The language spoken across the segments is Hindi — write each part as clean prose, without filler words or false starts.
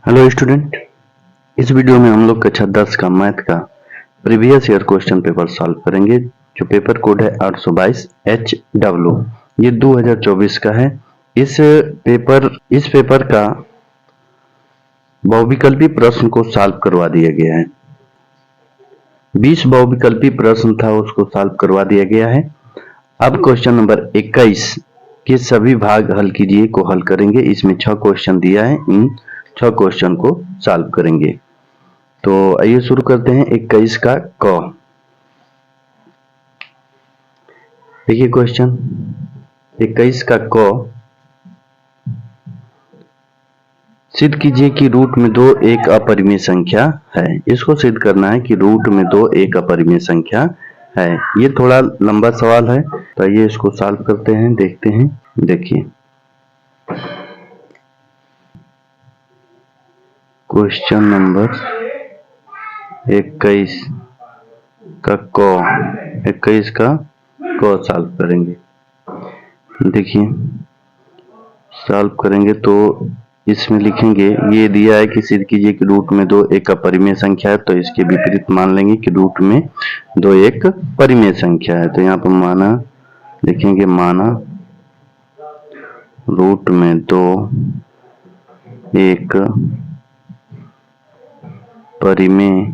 हेलो स्टूडेंट, इस वीडियो में हम लोग कक्षा 10 का मैथ का previous year question paper solve करेंगे। जो पेपर कोड है 822 HW, ये 2024 का है। इस पेपर का बहुविकल्पी प्रश्न को सॉल्व करवा दिया गया है। 20 बहुविकल्पी प्रश्न था, उसको सॉल्व करवा दिया गया है। अब क्वेश्चन नंबर 21 के सभी भाग हल कीजिए को हल करेंगे। इसमें 6 क्वेश्चन दिया है, इन 6 क्वेश्चन को सॉल्व करेंगे। तो आइए शुरू करते हैं 21 का क। देखिए क्वेश्चन 21 का क, सिद्ध कीजिए कि रूट में 2 एक अपरिमेय संख्या है। इसको सिद्ध करना है कि रूट में 2 एक अपरिमेय संख्या है। ये थोड़ा लंबा सवाल है, तो आइए इसको सॉल्व करते हैं, देखते हैं। देखिए क्वेश्चन नंबर 21 का क, 21 का क सॉल्व करेंगे। देखिए सॉल्व करेंगे तो इसमें लिखेंगे, ये दिया है कि सिद्ध कीजिए कि रूट में 2 एक अपरिमेय संख्या है, तो इसके विपरीत मान लेंगे कि रूट में 2 एक परिमेय संख्या है। तो यहाँ पर माना लिखेंगे, माना रूट में 2 एक परिमेय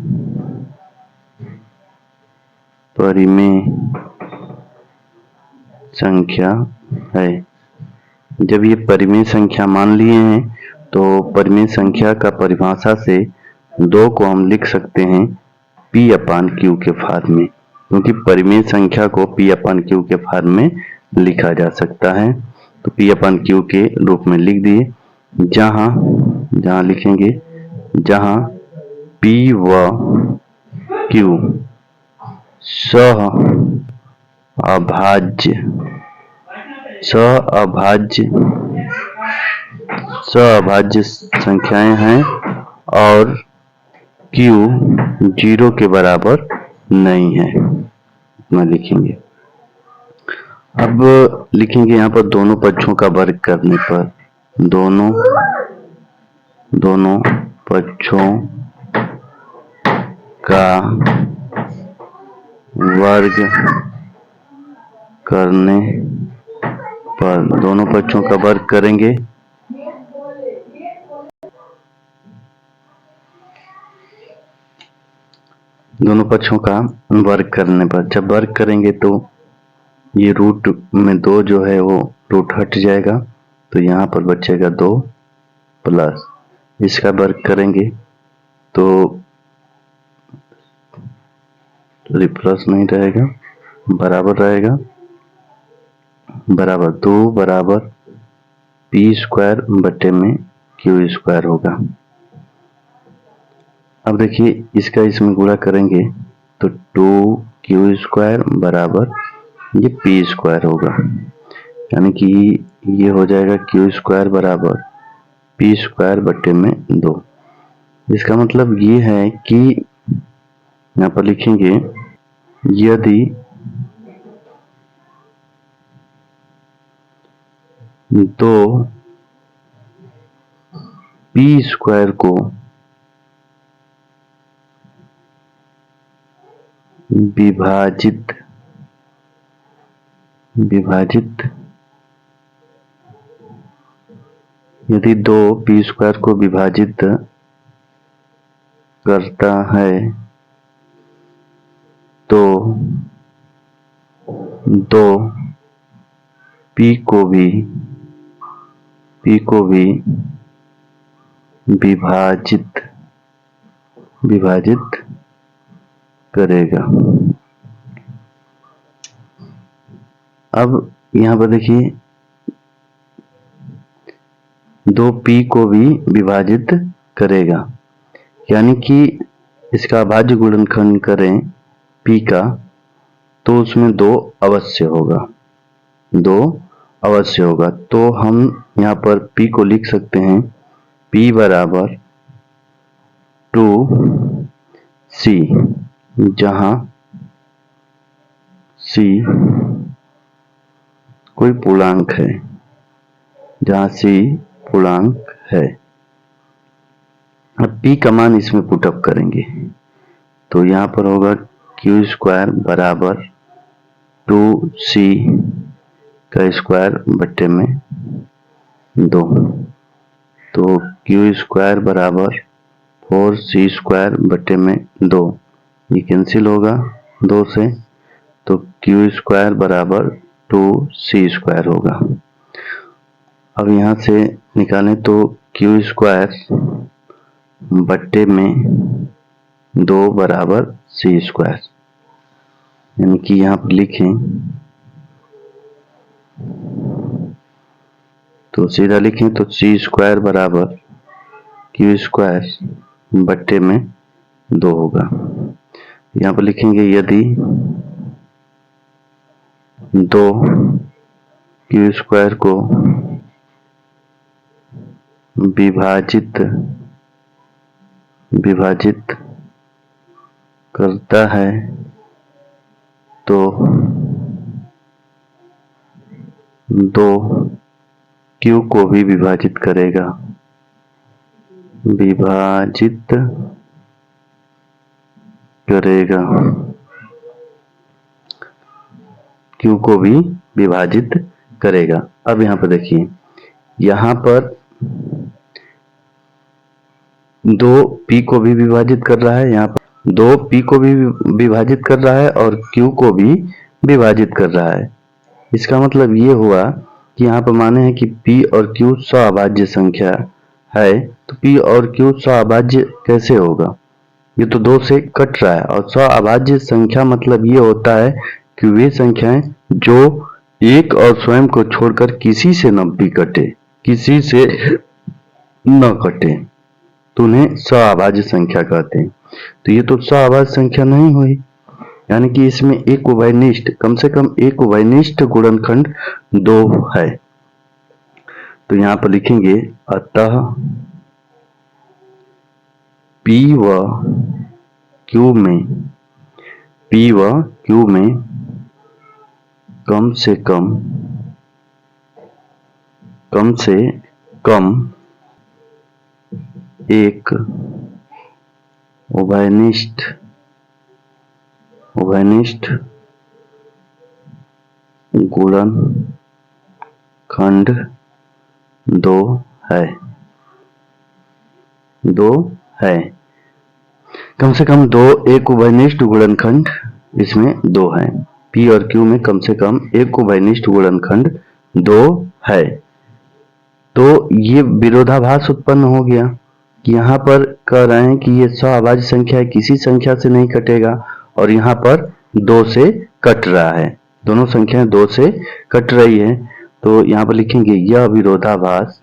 संख्या है। जब ये परिमेय संख्या मान लिए हैं तो परिमेय संख्या का परिभाषा से 2 को हम लिख सकते हैं P/Q के फॉर्म में, क्योंकि परिमेय संख्या को P/Q के फॉर्म में लिखा जा सकता है। तो P/Q के रूप में लिख दिए, जहां लिखेंगे, जहां P व Q सअभाज्य संख्याएं हैं और Q 0 के बराबर नहीं है, इतना लिखेंगे। अब लिखेंगे यहाँ पर दोनों पक्षों का वर्ग करने पर, दोनों पक्षों का वर्ग करने पर, दोनों पक्षों का वर्ग करेंगे दोनों पक्षों का वर्ग करने पर, जब वर्ग करेंगे तो ये रूट में 2 जो है वो रूट हट जाएगा, तो यहाँ पर बचेगा 2 प्लस, इसका वर्ग करेंगे तो प्लस नहीं रहेगा, बराबर रहेगा, बराबर 2 बराबर P² बटे में Q² होगा। अब देखिए इसका इसमें गुणा करेंगे तो 2Q² बराबर ये P² होगा, यानी कि ये हो जाएगा Q² बराबर P² बटे में 2। इसका मतलब ये है कि यहाँ पर लिखेंगे, यदि 2 P² को विभाजित यदि 2 P² को विभाजित करता है तो 2 P को भी विभाजित करेगा। अब यहाँ पर देखिए 2 P को भी विभाजित करेगा, यानी कि इसका अभाज्य गुणनखंड करें P का तो उसमें 2 अवश्य होगा। तो हम यहाँ पर P को लिख सकते हैं, P बराबर 2C, जहां C कोई पूर्णांक है, अब p का मान इसमें पुटअप करेंगे तो यहाँ पर होगा क्यू स्क्वायर बराबर 2c का स्क्वायर बट्टे में 2, तो क्यू स्क्वायर बराबर 4c स्क्वायर बट्टे में 2, ये कैंसिल होगा 2 से, तो क्यू स्क्वायर बराबर 2c स्क्वायर होगा। अब यहाँ से निकालें तो क्यू स्क्वायर बट्टे में 2 बराबर c स्क्वायर, यानी कि यहाँ पर लिखें तो सीधा लिखें तो c स्क्वायर बराबर क्यू स्क्वायर बट्टे में 2 होगा। यहाँ पर लिखेंगे यदि 2 क्यू स्क्वायर को विभाजित करता है तो 2 क्यू को भी विभाजित करेगा, क्यू को भी विभाजित करेगा। अब यहाँ पर देखिए, यहाँ पर 2 p को भी विभाजित कर रहा है, यहाँ पर 2 p को भी विभाजित कर रहा है और q को भी विभाजित कर रहा है। इसका मतलब ये हुआ कि यहाँ पर माने हैं कि p और q सअभाज्य संख्या है, तो p और q सअभाज्य कैसे होगा, ये तो 2 से कट रहा है, और सअभाज्य संख्या मतलब ये होता है कि वे संख्याएं जो एक और स्वयं को छोड़कर किसी से न कटे तो उन्हें सअभाज्य संख्या कहते हैं। तो ये तो सअभाज्य संख्या नहीं हुई, यानी कि इसमें एक उभयनिष्ठ, कम से कम एक उभयनिष्ठ गुणनखंड 2 है। तो यहाँ पर लिखेंगे अतः p व q में कम से कम एक उभयनिष्ठ गुणनखंड 2 है। कम से कम 2 एक उभयनिष्ठ गुणनखंड इसमें 2 है। p और q में कम से कम एक उभयनिष्ठ गुणनखंड 2 है। तो ये विरोधाभास उत्पन्न हो गया कि यहाँ पर कह रहे हैं कि ये सअभाज्य संख्या है, किसी संख्या से नहीं कटेगा, और यहाँ पर 2 से कट रहा है, दोनों संख्याएं 2 से कट रही है। तो यहाँ पर लिखेंगे यह विरोधाभास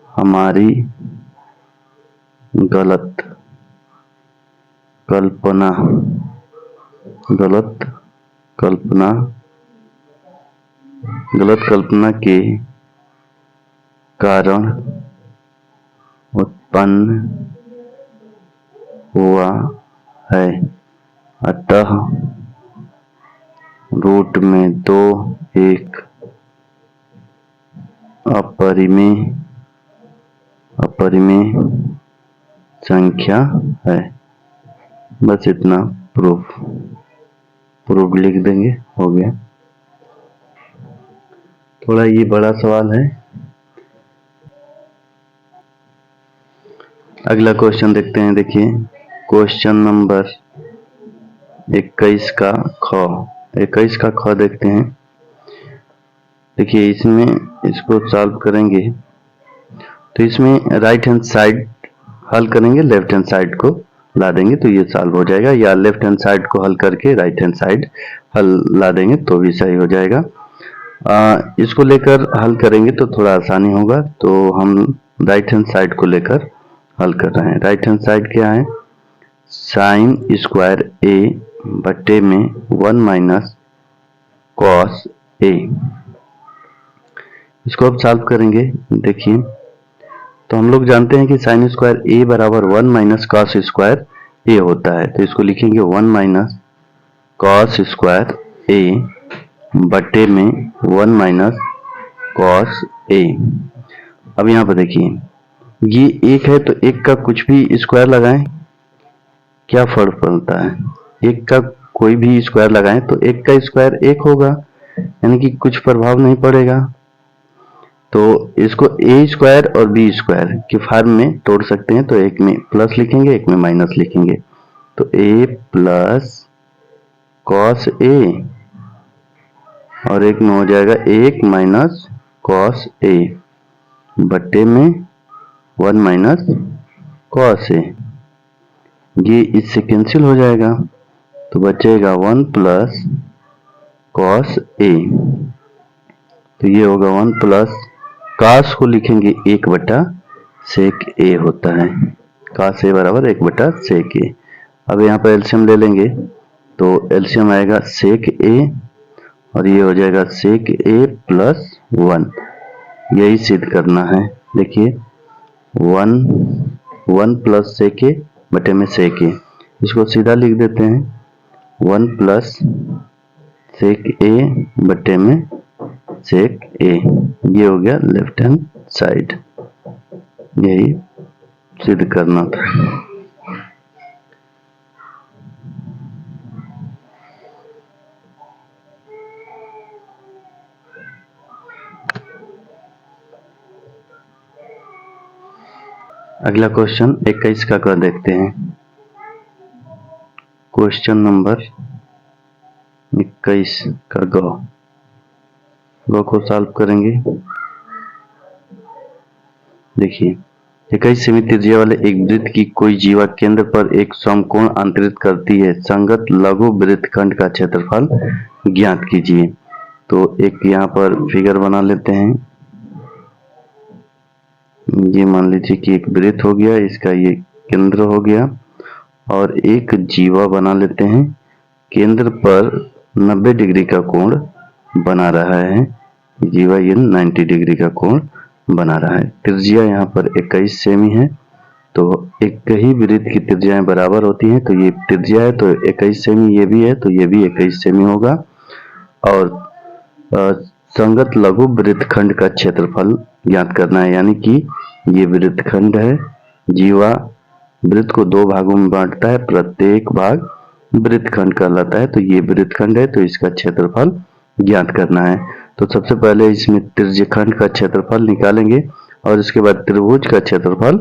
हमारी गलत कल्पना के कारण उत्पन्न हुआ है। अतः रूट में 2 एक अपरिमेय संख्या है। बस इतना प्रूफ लिख देंगे, हो गया। थोड़ा ये बड़ा सवाल है। अगला क्वेश्चन देखते हैं। देखिए क्वेश्चन नंबर 21 का ख देखते हैं। देखिए इसमें इसको सॉल्व करेंगे तो इसमें राइट हैंड साइड हल करेंगे, लेफ्ट हैंड साइड को ला देंगे तो ये सॉल्व हो जाएगा, या लेफ्ट हैंड साइड को हल करके राइट हैंड साइड हल ला देंगे तो भी सही हो जाएगा। इसको लेकर हल करेंगे तो थोड़ा आसानी होगा, तो हम राइट हैंड साइड को लेकर हल कर रहे हैं। राइट हैंड साइड क्या है, साइन स्क्वायर a बट्टे में 1 माइनस कॉस a। इसको अब सॉल्व करेंगे। देखिए तो हम लोग जानते हैं कि साइन स्क्वायर a बराबर 1 माइनस कॉस स्क्वायर a होता है, तो इसको लिखेंगे 1 माइनस कॉस स्क्वायर a बट्टे में 1 माइनस कॉस ए। अब यहाँ पर देखिए ये एक है तो एक का कुछ भी स्क्वायर लगाएं, क्या फर्क पड़ता है? एक का कोई भी स्क्वायर लगाएं तो एक का स्क्वायर एक होगा, यानी कि कुछ प्रभाव नहीं पड़ेगा। तो इसको ए स्क्वायर और बी स्क्वायर के फॉर्म में तोड़ सकते हैं, तो एक में प्लस लिखेंगे एक में माइनस लिखेंगे, तो ए प्लस कॉस ए और एक में हो जाएगा एक माइनस कॉस ए बट्टे में वन माइनस कॉस ए। ये इससे कैंसिल हो जाएगा तो बचेगा वन प्लस कॉस ए, तो ये होगा वन प्लस कॉस को लिखेंगे एक बटा सेक ए होता है, कॉस ए बराबर एक बटा सेक ए। अब यहाँ पर एलसीएम ले लेंगे तो एलसीएम आएगा सेक ए और ये हो जाएगा सेक ए प्लस वन, यही सिद्ध करना है। देखिए वन प्लस सेक ए बटे में सेक ए, इसको सीधा लिख देते हैं वन प्लस सेक ए बटे में सेक ए, ये हो गया लेफ्ट हैंड साइड, यही सिद्ध करना था। अगला क्वेश्चन 21 का कर देखते हैं। क्वेश्चन नंबर 21 का गो को सॉल्व करेंगे। देखिए 21 सेमी त्रिज्या वाले एक वृत्त की कोई जीवा केंद्र पर एक समकोण अंतरित करती है, संगत लघु वृत्तखंड का क्षेत्रफल ज्ञात कीजिए। तो एक यहाँ पर फिगर बना लेते हैं, ये मान लीजिए कि एक वृत्त हो गया, इसका ये केंद्र हो गया और एक जीवा बना लेते हैं, केंद्र पर 90 डिग्री का कोण बना रहा है, जीवा ये 90 डिग्री का कोण बना रहा है। त्रिज्या यहाँ पर 21 सेमी है, तो एक ही वृत्त की त्रिज्याएं बराबर होती हैं, तो ये त्रिज्या है तो 21 सेमी, ये भी है तो ये भी 21 सेमी होगा। और संगत लघु वृत्तखंड का क्षेत्रफल ज्ञात करना है, यानी कि ये वृत्तखंड है, जीवा वृत्त को दो भागों में बांटता है, प्रत्येक भाग वृत्तखंड कहलाता है, तो ये वृत्तखंड है तो इसका क्षेत्रफल ज्ञात करना है। तो सबसे पहले इसमें त्रिज्यखंड का क्षेत्रफल निकालेंगे और इसके बाद त्रिभुज का क्षेत्रफल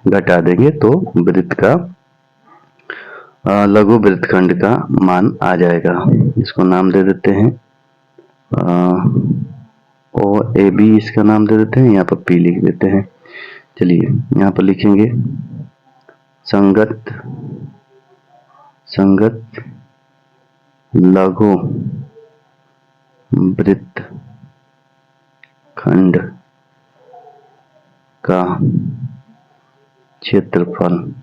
घटा देंगे, तो वृत्त का लघु वृत्तखंड का मान आ जाएगा। इसको नाम दे देते हैं ओ ए बी, इसका नाम दे देते हैं, यहाँ पर पी लिख देते हैं। चलिए यहाँ पर लिखेंगे संगत लघु वृत्तखंड का क्षेत्रफल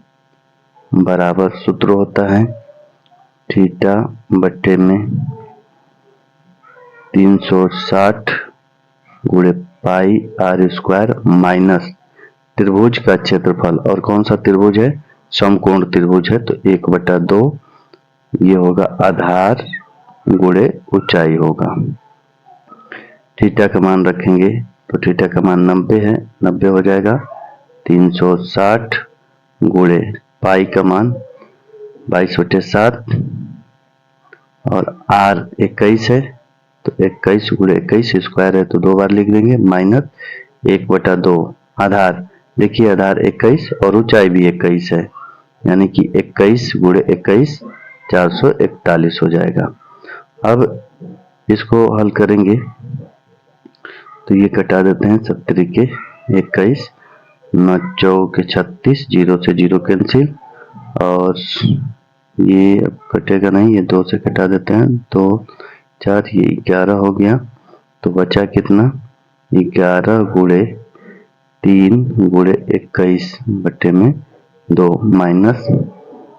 बराबर सूत्र होता है थीटा बट्टे में 360 गुणे पाई आर स्क्वायर माइनस त्रिभुज का क्षेत्रफल, और कौन सा त्रिभुज है? समकोण त्रिभुज है, तो 1/2 ये होगा आधार गुणे ऊंचाई होगा। थीटा का मान रखेंगे तो थीटा का मान 90 है, 90 हो जाएगा 360 गुणे पाई का मान 22/7 और आर 21 है तो 21 गुणे 21 स्क्वायर है तो 2 बार लिख देंगे, माइनस 1/2 आधार, देखिए आधार 21 और ऊंचाई भी 21 है, यानी कि 21 गुणे 21 441 हो जाएगा। अब इसको हल करेंगे तो ये कटा देते हैं 70 के 21, 9 चौके 36, 0 से 0 कैंसिल, और ये अब कटेगा नहीं, ये 2 से कटा देते हैं, 2 4 ये 11 हो गया, तो बचा कितना 11 गुणे 3 गुणे 21 बट्टे में 2 माइनस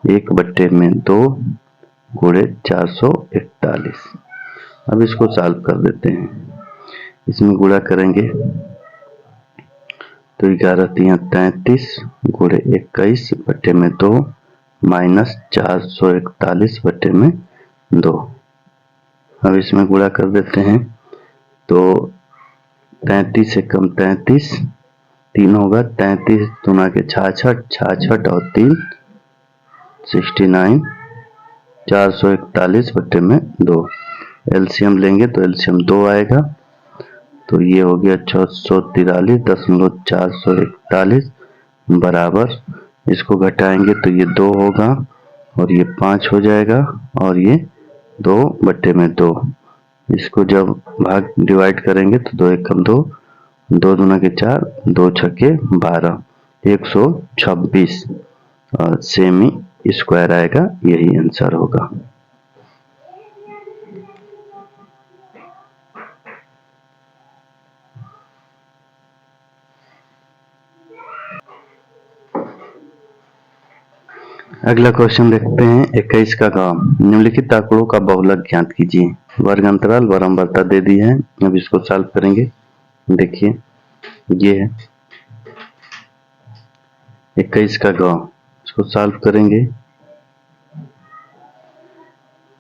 1/2 गुणे 441। अब इसको सॉल्व कर देते हैं, इसमें गुणा करेंगे तो 11 3 33 गुणे 21 बट्टे में 2 माइनस 441 बट्टे में 2। अब इसमें गुणा कर देते हैं तो 33 एकम 33, 3 होगा 33 दूना के 66, 66 और 3 69, 441 बटे में 2। एलसीएम लेंगे तो एलसीएम 2 आएगा, तो ये हो गया 643.441 बराबर, इसको घटाएंगे तो ये 2 होगा और ये 5 हो जाएगा और ये 2 बटे में 2। इसको जब भाग डिवाइड करेंगे तो 2 एकम 2, 2 दूना के 4, 2 छक्के 12, 126 और सेमी स्क्वायर आएगा, यही आंसर होगा। अगला क्वेश्चन देखते हैं 21 का काम। निम्नलिखित आंकड़ों का बहुलक ज्ञात कीजिए। वर्ग अंतराल बारंबारता दे दी है, अब इसको सॉल्व करेंगे। देखिए ये है 21 का गांव, इसको सॉल्व करेंगे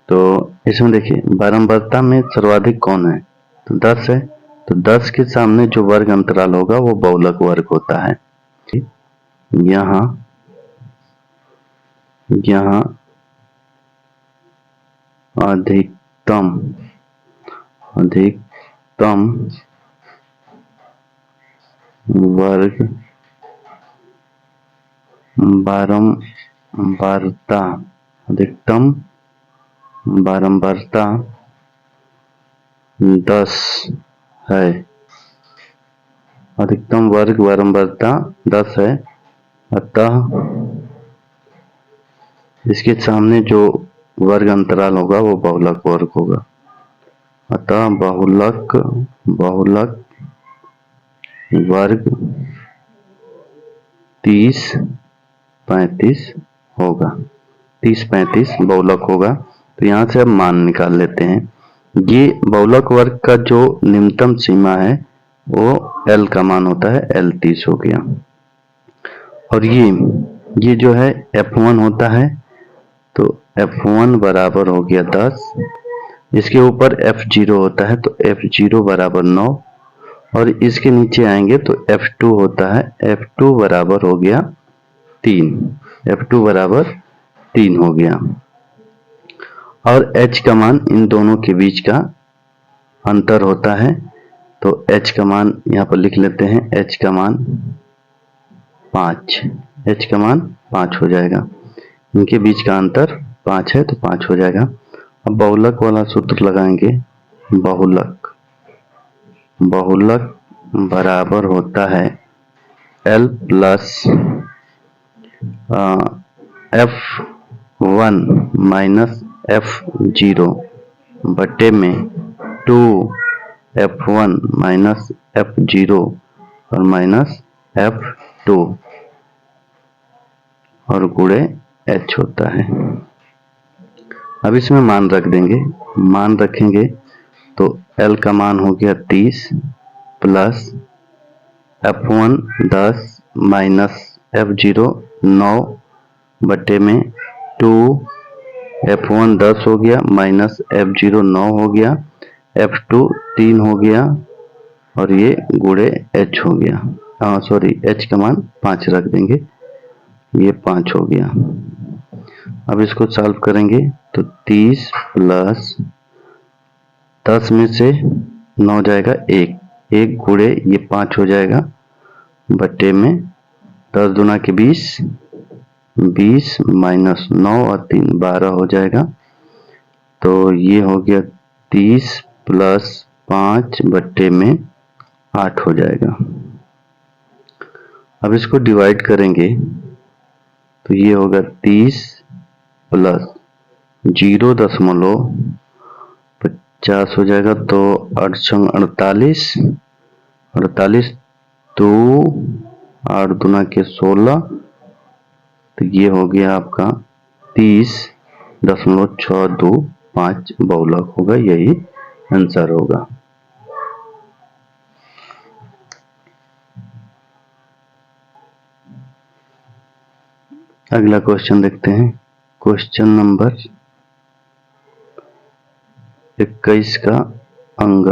तो इसमें देखिए बारंबारता में सर्वाधिक कौन है, तो 10 है, तो 10 के सामने जो वर्ग अंतराल होगा वो बहुलक वर्ग होता है। यहाँ अधिकतम वर्ग बारंबारता, अधिकतम बारंबारता 10 है, अधिकतम वर्ग बारंबारता 10 है, अतः इसके सामने जो वर्ग अंतराल होगा वो बहुलक वर्ग होगा, अतः बहुलक वर्ग 30-35 होगा, 30-35 बहुलक होगा। तो यहाँ से अब मान निकाल लेते हैं। ये बहुलक वर्ग का जो न्यूनतम सीमा है वो L का मान होता है, L 30 हो गया। और ये जो है F1 होता है, तो F1 बराबर हो गया 10, इसके ऊपर F0 होता है तो F0 बराबर 9, और इसके नीचे आएंगे तो F2 होता है, F2 बराबर हो गया 3, F2 बराबर 3 हो गया। और H का मान इन दोनों के बीच का अंतर होता है, तो H का मान यहाँ पर लिख लेते हैं, H का मान 5, H का मान 5 हो जाएगा, इनके बीच का अंतर 5 है तो 5 हो जाएगा। अब बहुलक वाला सूत्र लगाएंगे, बहुलक बराबर होता है L plus F1 minus F0 बटे में 2F1 माइनस F0 और माइनस F2 और गुणे H होता है। अब इसमें मान रख देंगे, मान रखेंगे तो L का मान हो गया 30 प्लस F1 10 माइनस F0 9 बटे में 2 F1 10 हो गया माइनस F0 9 हो गया, F2 3 हो गया और ये गुणे H हो गया। सॉरी, H का मान 5 रख देंगे, ये 5 हो गया। अब इसको सॉल्व करेंगे तो 30 प्लस 10 में से 9 जाएगा 1 गुणे ये 5 हो जाएगा बटे में 10 दूना के 20 माइनस 9 और 3 12 हो जाएगा, तो ये हो गया 30 प्लस 5 बटे में 8 हो जाएगा। अब इसको डिवाइड करेंगे तो ये होगा 30 प्लस 0.50 हो जाएगा, तो 48 तो 8 दूना के 16, तो ये हो गया आपका 30.625 बहुलक होगा, यही आंसर होगा। अगला क्वेश्चन देखते हैं, क्वेश्चन नंबर 21 का अंग।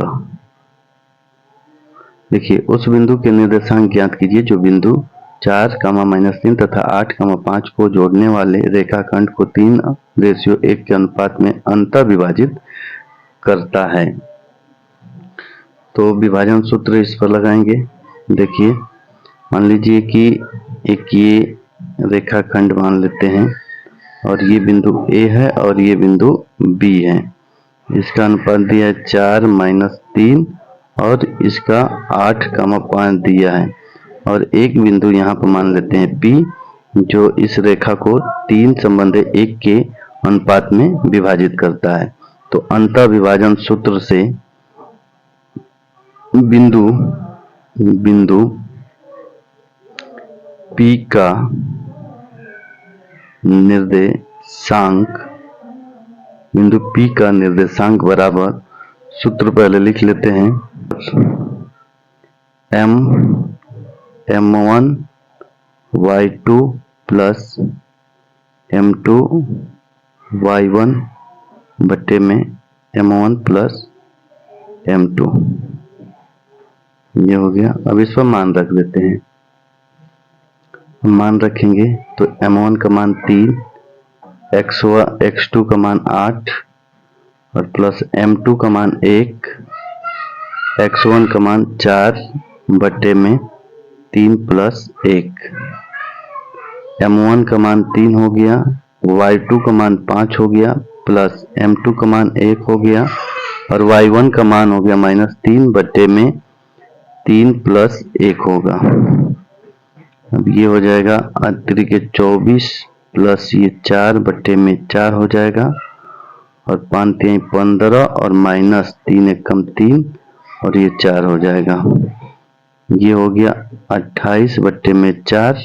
देखिए उस बिंदु के निर्देशांक ज्ञात कीजिए जो बिंदु 4, -3 तथा 8, 5 को जोड़ने वाले रेखाखंड को 3:1 के अनुपात में अंतः विभाजित करता है। तो विभाजन सूत्र इस पर लगाएंगे। देखिए मान लीजिए कि एक ये रेखाखंड मान लेते हैं और ये बिंदु A है और ये बिंदु B है। इसका अनुपात दिया है 4 - 3 और इसका 8, 5 दिया है। और एक बिंदु यहाँ पर मान लेते हैं P जो इस रेखा को 3 संबंधी 1 के अनुपात में विभाजित करता है। तो अंतः विभाजन सूत्र से बिंदु P का निर्देशांक बराबर, सूत्र पहले लिख लेते हैं, m1 y2 plus m2 y1 बटे में m1 प्लस m2। ये हो गया। अब इस पर मान रख देते हैं। मान रखेंगे तो m1 का मान 3, x2 का मान 8 और प्लस m2 का मान 1, x1 का मान 4 बटे में 3 प्लस 1। m1 का मान 3 हो गया, y2 का मान 5 हो गया, प्लस m2 का मान 1 हो गया और y1 का मान हो गया -3 बटे में 3 प्लस 1 होगा। अब ये हो जाएगा 24 प्लस ये 4 बटे में 4 हो जाएगा और 5 3 15 और -3 1 कम 3 और ये 4 हो जाएगा। ये हो गया 28 बटे में 4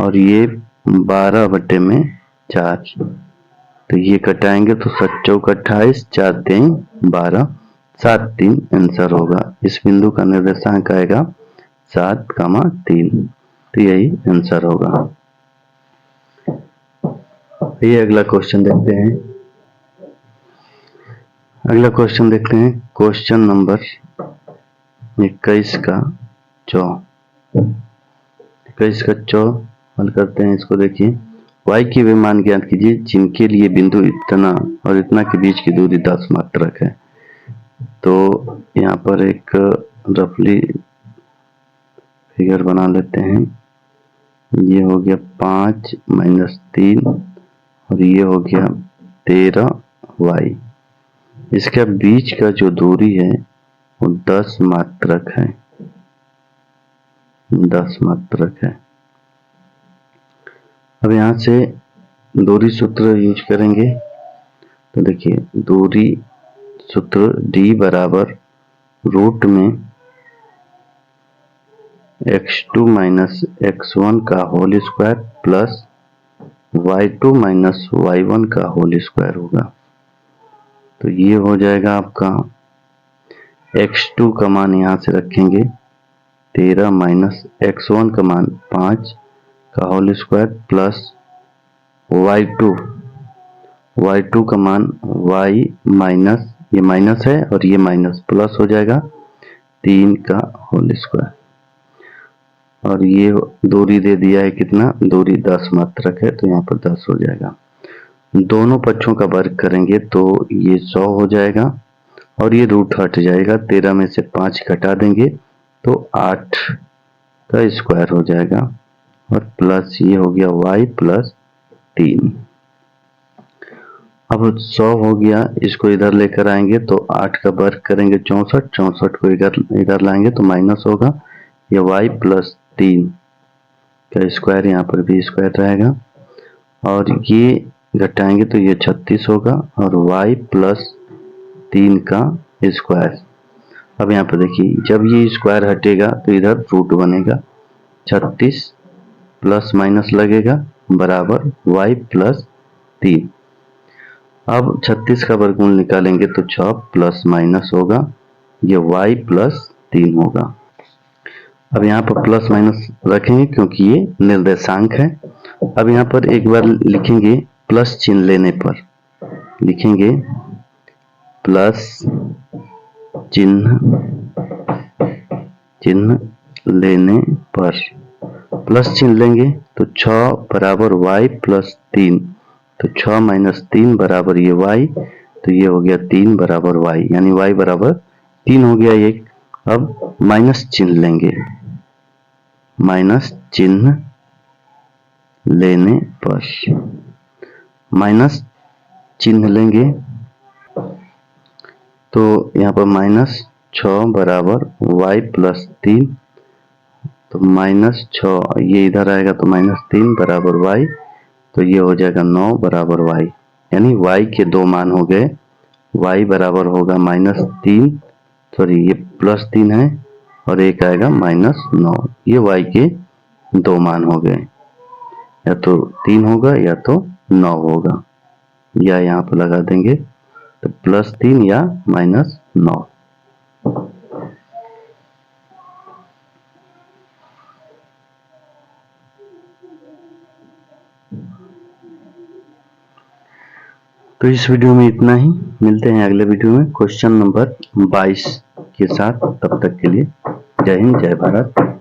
और ये 12 बटे में 4। तो ये कटाएंगे तो 7 चौक 28, 4 3 12, 7 3 आंसर होगा। इस बिंदु का निर्देशांक आएगा 7, 3। तो यही आंसर होगा। ये अगला क्वेश्चन देखते हैं। अगला क्वेश्चन देखते हैं, क्वेश्चन नंबर 21 का 21 हल करते हैं। इसको देखिए, y के वे मान ज्ञात कीजिए जिनके लिए बिंदु इतना और इतना के बीच की दूरी 10 मात्रक है। तो यहाँ पर एक रफली फिगर बना लेते हैं। ये हो गया 5 - 3 और ये हो गया 13y। इसका बीच का जो दूरी है वो 10 मात्रक है, 10 मात्रक है। अब यहाँ से दूरी सूत्र यूज करेंगे। तो देखिए दूरी सूत्र d बराबर रूट में x2 - x1 का whole square plus y2 - y1 का होल स्क्वायर होगा। तो ये हो जाएगा आपका x2 का मान यहाँ से रखेंगे 13 माइनस x1 का मान 5 का होल स्क्वायर प्लस y2 का मान y माइनस, ये माइनस है और ये माइनस प्लस हो जाएगा 3 का होल स्क्वायर। और ये दूरी दे दिया है कितना, दूरी 10 मात्रक है तो यहाँ पर 10 हो जाएगा। दोनों पक्षों का वर्ग करेंगे तो ये 100 हो जाएगा और ये रूट हट जाएगा। 13 में से 5 घटा देंगे तो 8 का स्क्वायर हो जाएगा और प्लस ये हो गया y प्लस 3। अब 100 हो गया, इसको इधर लेकर आएंगे तो 8 का वर्ग करेंगे 64, 64 को इधर लाएंगे तो माइनस होगा, ये y प्लस 3 का स्क्वायर, यहाँ पर भी स्क्वायर रहेगा और ये घटाएंगे तो ये 36 होगा और y प्लस 3 का स्क्वायर। अब यहाँ पर देखिए जब ये स्क्वायर हटेगा तो इधर रूट बनेगा, 36 प्लस माइनस लगेगा बराबर y प्लस 3। अब 36 का वर्गमूल निकालेंगे तो 6 प्लस माइनस होगा, ये y प्लस 3 होगा। अब यहाँ पर प्लस माइनस रखेंगे क्योंकि ये निर्देशांक है। अब यहाँ पर एक बार लिखेंगे प्लस चिन्ह लेने पर, लिखेंगे प्लस चिन्ह चिन्ह लेने पर प्लस चिन्ह लेंगे तो 6 बराबर y प्लस 3, तो 6 माइनस 3 बराबर ये y, तो ये हो गया 3 बराबर y, यानी y बराबर 3 हो गया एक। अब माइनस चिन्ह लेंगे, माइनस चिन्ह लेने पर माइनस चिन्ह लेंगे तो यहाँ पर माइनस 6 बराबर y प्लस 3, तो माइनस 6 ये इधर आएगा तो माइनस 3 बराबर y, तो ये हो जाएगा 9 बराबर y, यानी y के दो मान हो गए। y बराबर होगा माइनस 3, सॉरी ये प्लस 3 है और एक आएगा माइनस 9, ये y के दो मान हो गए, या तो 3 होगा या तो 9 होगा, या यहाँ पर लगा देंगे तो प्लस 3 या माइनस 9। तो इस वीडियो में इतना ही, मिलते हैं अगले वीडियो में क्वेश्चन नंबर 22 के साथ। तब तक के लिए जय हिंद, जय भारत।